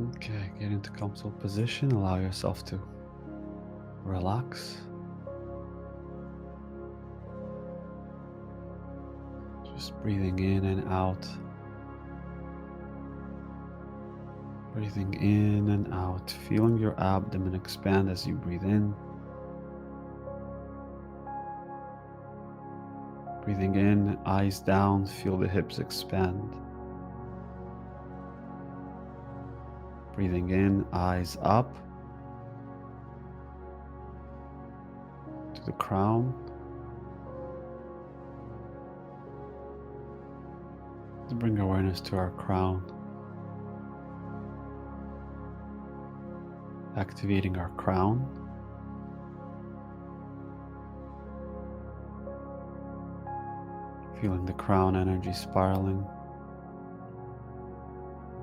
Okay, get into comfortable position. Allow yourself to relax. Just breathing in and out. Breathing in and out. Feeling your abdomen expand as you breathe in. Breathing in, eyes down. Feel the hips expand. Breathing in, eyes up to the crown. Let's bring awareness to our crown. Activating our crown. Feeling the crown energy spiraling,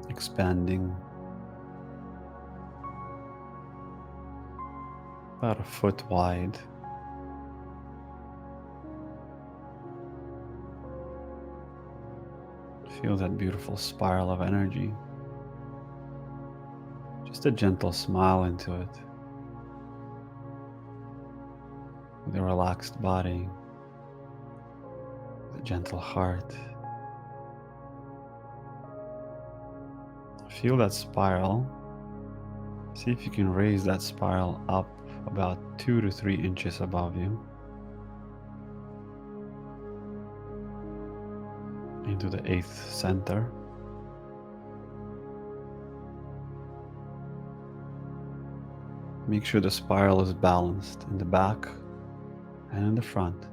expanding. About a foot wide. Feel that beautiful spiral of energy. Just a gentle smile into it. With a relaxed body, with a gentle heart. Feel that spiral. See if you can raise that spiral up about 2 to 3 inches above you. Into the 8th center. Make sure the spiral is balanced in the back and in the front.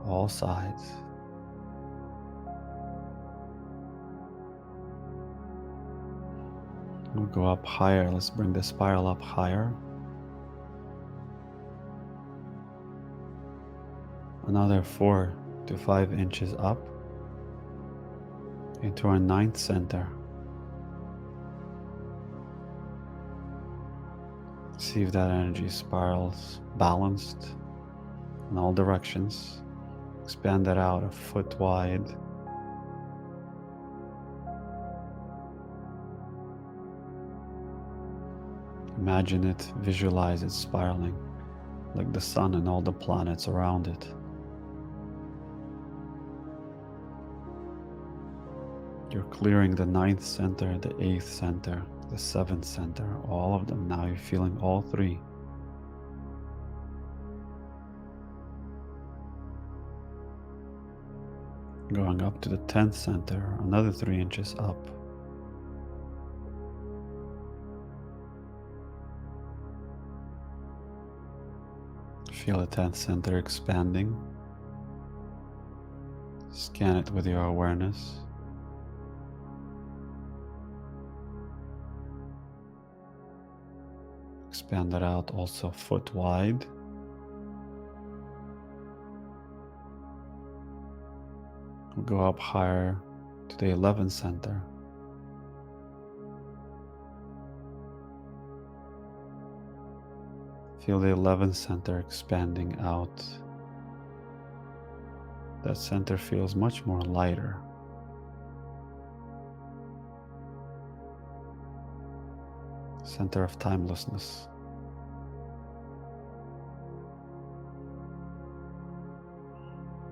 All sides. We'll go up higher. Let's bring the spiral up higher. Another 4 to 5 inches up into our 9th center. See if that energy spirals balanced in all directions. Expand that out a foot wide. Imagine it, visualize it spiraling like the sun and all the planets around it. You're clearing the 9th center, the 8th center, the 7th center, all of them. Now you're feeling all 3. Going up to the 10th center, another 3 inches up. Feel the 10th center expanding. Scan it with your awareness. Expand that out also foot wide. We'll go up higher to the 11th center. Feel the 11th center expanding out. That center feels much more lighter. Center of timelessness.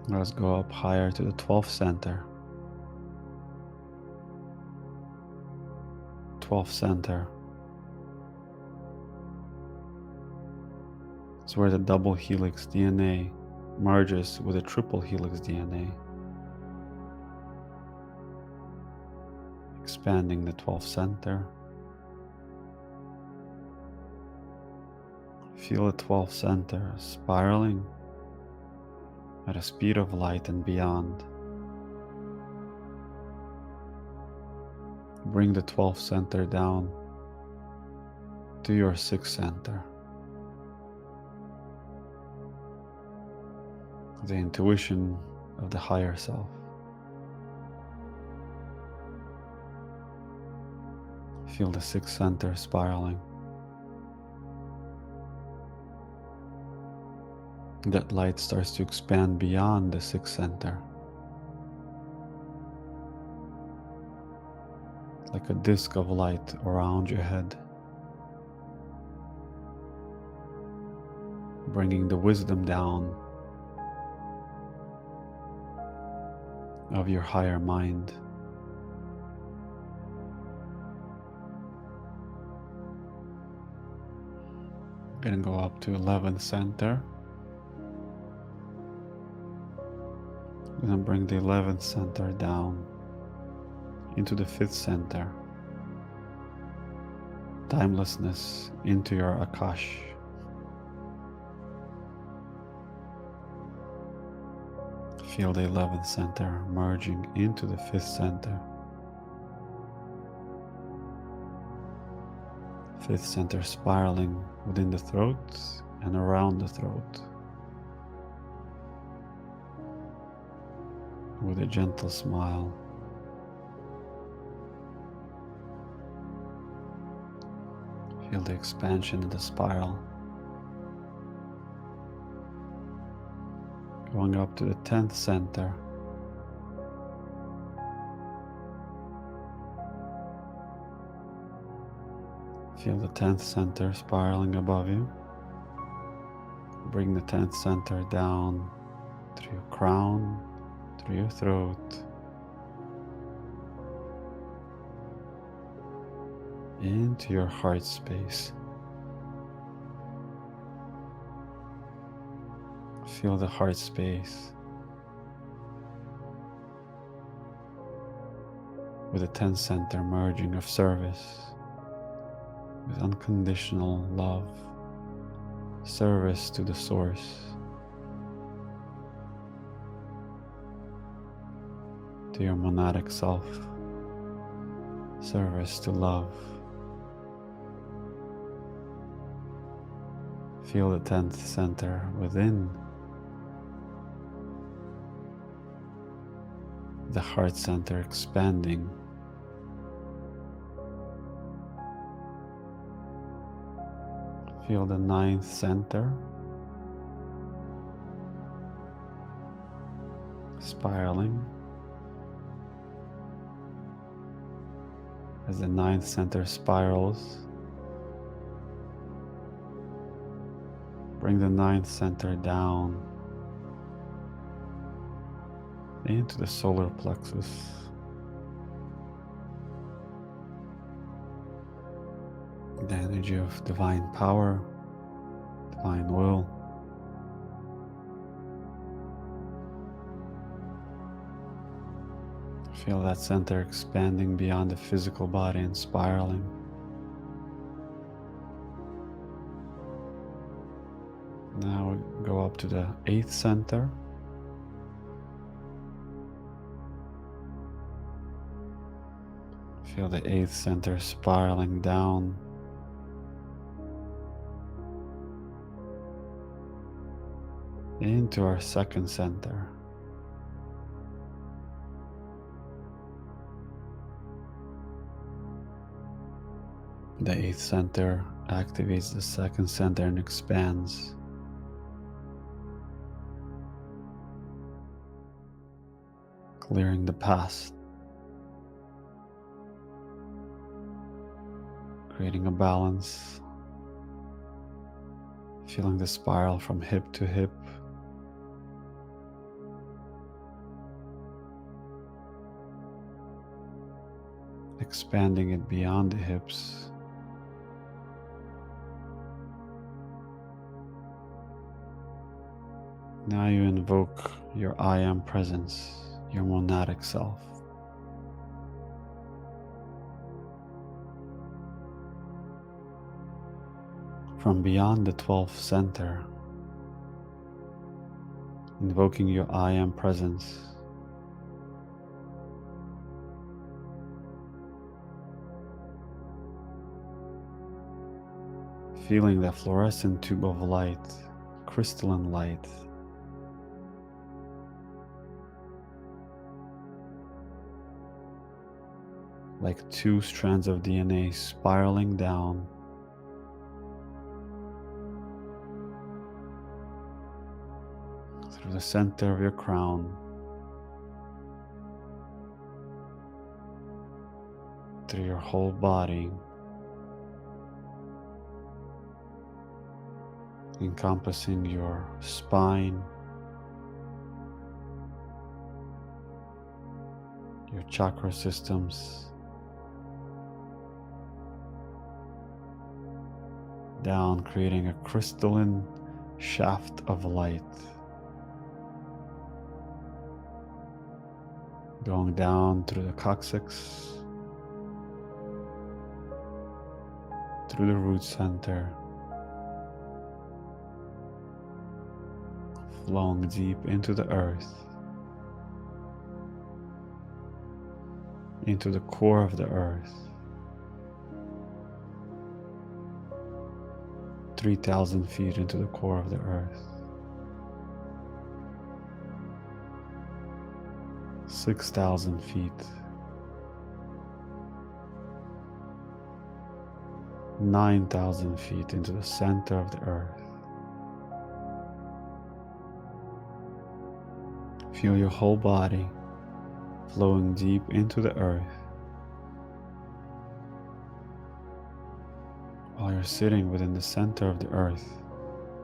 Let's go up higher to the 12th center. 12th center. It's where the double helix DNA merges with the triple helix DNA. Expanding the 12th center. Feel the 12th center spiraling at a speed of light and beyond. Bring the 12th center down to your 6th center. The intuition of the higher self. Feel the 6th center spiraling. That light starts to expand beyond the 6th center. like a disk of light around your head, bringing the wisdom down of your higher mind. Gonna go up to 11th center. Gonna bring the 11th center down into the 5th center. Timelessness into your Akash. Feel the 11th center merging into the 5th center. 5th center spiraling within the throat and around the throat with a gentle smile. Feel the expansion of the spiral. Going up to the 10th center. Feel the 10th center spiraling above you. Bring the 10th center down through your crown, through your throat, into your heart space. Feel the heart space with the 10th center merging of service with unconditional love, service to the source, to your monadic self, service to love. Feel the 10th center within the heart center expanding. Feel the 9th center spiraling as the 9th center spirals. Bring the 9th center down into the solar plexus. The energy of divine power, divine will. Feel that center expanding beyond the physical body and spiraling. Now we go up to the 8th center. Feel the 8th center spiraling down into our 2nd center. The 8th center activates the 2nd center and expands. Clearing the past. Creating a balance. Feeling the spiral from hip to hip. Expanding it beyond the hips. Now you invoke your I am presence, your monadic self. From beyond the 12th center, invoking your I am presence. Feeling that fluorescent tube of light, crystalline light. Like two strands of DNA spiraling down through the center of your crown through your whole body, encompassing your spine, your chakra systems, down, creating a crystalline shaft of light, going down through the coccyx, through the root center, flowing deep into the earth, into the core of the earth, 3,000 feet into the core of the earth, 6,000 feet, 9,000 feet into the center of the earth. Feel your whole body flowing deep into the earth while you're sitting within the center of the earth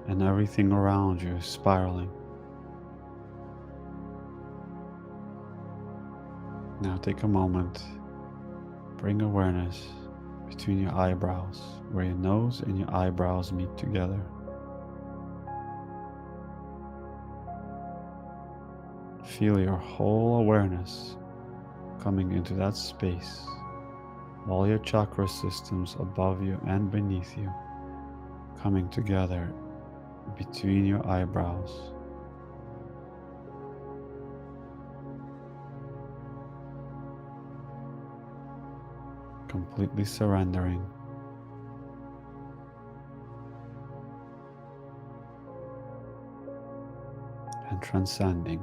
and everything around you is spiraling. Now take a moment, bring awareness between your eyebrows, where your nose and your eyebrows meet together. Feel your whole awareness coming into that space, all your chakra systems above you and beneath you coming together between your eyebrows. Completely surrendering and transcending.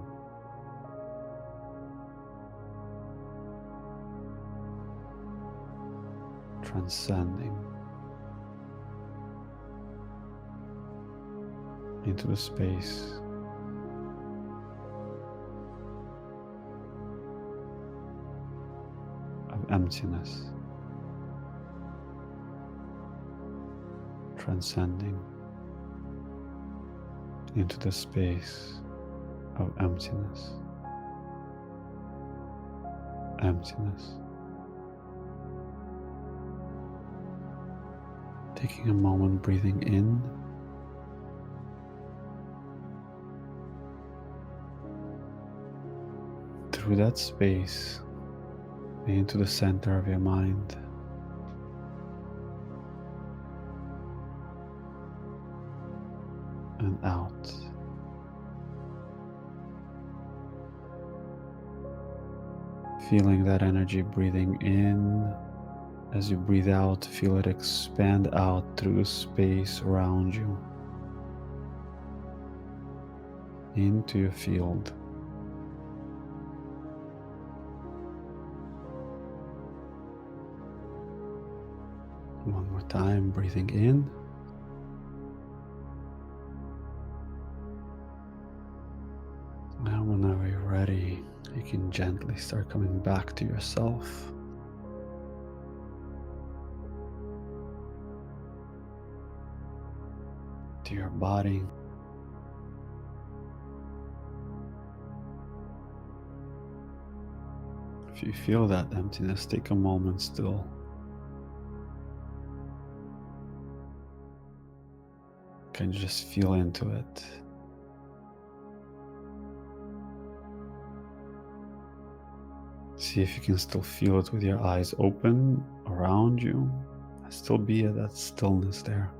Transcending into the space of emptiness. Transcending into the space of emptiness. Emptiness. Taking a moment, breathing in through that space into the center of your mind. And out. Feeling that energy breathing in. As you breathe out, feel it expand out through the space around you into your field. One more time, breathing in. Now, whenever you're ready, you can gently start coming back to yourself. To your body. If you feel that emptiness, take a moment still. Can you just feel into it? See if you can still feel it with your eyes open around you. Still be at that stillness there.